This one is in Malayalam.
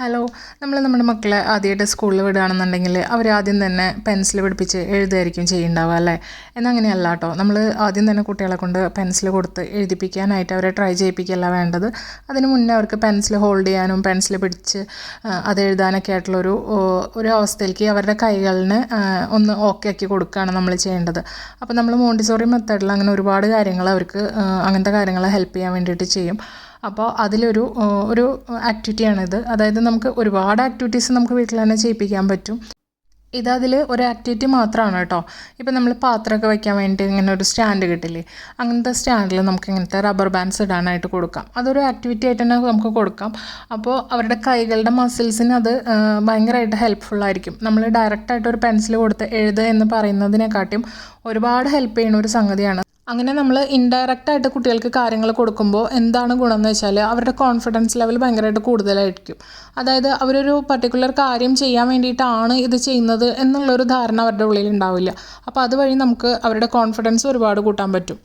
ഹലോ, നമ്മുടെ മക്കളെ ആദ്യമായിട്ട് സ്കൂളിൽ വിടുകയാണെന്നുണ്ടെങ്കിൽ അവർ ആദ്യം തന്നെ പെൻസിൽ പിടിപ്പിച്ച് എഴുതുമായിരിക്കും ചെയ്യുന്നുണ്ടാവുക അല്ലേ? എന്നാൽ അങ്ങനെയല്ല കേട്ടോ. നമ്മൾ ആദ്യം തന്നെ കുട്ടികളെ കൊണ്ട് പെൻസിൽ കൊടുത്ത് എഴുതിപ്പിക്കാനായിട്ട് അവരെ ട്രൈ ചെയ്യിപ്പിക്കുകയല്ല വേണ്ടത്. അതിന് മുന്നേ അവർക്ക് പെൻസിൽ ഹോൾഡ് ചെയ്യാനും പെൻസിൽ പിടിച്ച് അത് എഴുതാനൊക്കെ ആയിട്ടുള്ളൊരു അവസ്ഥയിലേക്ക് അവരുടെ കൈകളിന് ഒന്ന് ഓക്കെ ആക്കി കൊടുക്കുകയാണ് നമ്മൾ ചെയ്യേണ്ടത്. അപ്പോൾ നമ്മൾ മോണ്ടിസോറി മെത്തേഡിൽ അങ്ങനെ ഒരുപാട് കാര്യങ്ങൾ അവർക്ക് അങ്ങനത്തെ കാര്യങ്ങൾ ഹെൽപ്പ് ചെയ്യാൻ വേണ്ടിയിട്ട് ചെയ്യും. അപ്പോൾ ഒരു ആക്ടിവിറ്റിയാണിത്. അതായത് നമുക്ക് ഒരുപാട് ആക്ടിവിറ്റീസ് നമുക്ക് വീട്ടിൽ തന്നെ ചെയ്യിപ്പിക്കാൻ പറ്റും. ഇതതിൽ ഒരു ആക്ടിവിറ്റി മാത്രമാണ് കേട്ടോ. ഇപ്പം നമ്മൾ പാത്രമൊക്കെ വയ്ക്കാൻ വേണ്ടി ഇങ്ങനെ ഒരു സ്റ്റാൻഡ് കിട്ടില്ലേ, അങ്ങനത്തെ സ്റ്റാൻഡിൽ നമുക്ക് ഇങ്ങനത്തെ റബ്ബർ ബാൻഡ്സ് ഇടാനായിട്ട് കൊടുക്കാം. അതൊരു ആക്ടിവിറ്റി ആയിട്ട് തന്നെ നമുക്ക് കൊടുക്കാം. അപ്പോൾ അവരുടെ കൈകളുടെ മസിൽസിന് അത് ഭയങ്കരമായിട്ട് ഹെൽപ്ഫുള്ളായിരിക്കും. നമ്മൾ ഡയറക്റ്റായിട്ട് ഒരു പെൻസിൽ കൊടുത്ത് എഴുതുക എന്ന് പറയുന്നതിനെക്കാട്ടും ഒരുപാട് ഹെൽപ്പ് ചെയ്യുന്ന ഒരു സംഗതിയാണ്. അങ്ങനെ നമ്മൾ ഇൻഡയറക്റ്റായിട്ട് കുട്ടികൾക്ക് കാര്യങ്ങൾ കൊടുക്കുമ്പോൾ എന്താണ് ഗുണം എന്ന് വെച്ചാൽ അവരുടെ കോൺഫിഡൻസ് ലെവൽ ഭയങ്കരമായിട്ട് കൂടുതലായിരിക്കും. അതായത് അവരൊരു പർട്ടിക്കുലർ കാര്യം ചെയ്യാൻ വേണ്ടിയിട്ടാണ് ഇത് ചെയ്യുന്നത് എന്നുള്ളൊരു ധാരണ അവരുടെ ഉള്ളിൽ ഉണ്ടാവില്ല. അപ്പോൾ അതുവഴി നമുക്ക് അവരുടെ കോൺഫിഡൻസ് ഒരുപാട് കൂട്ടാൻ പറ്റും.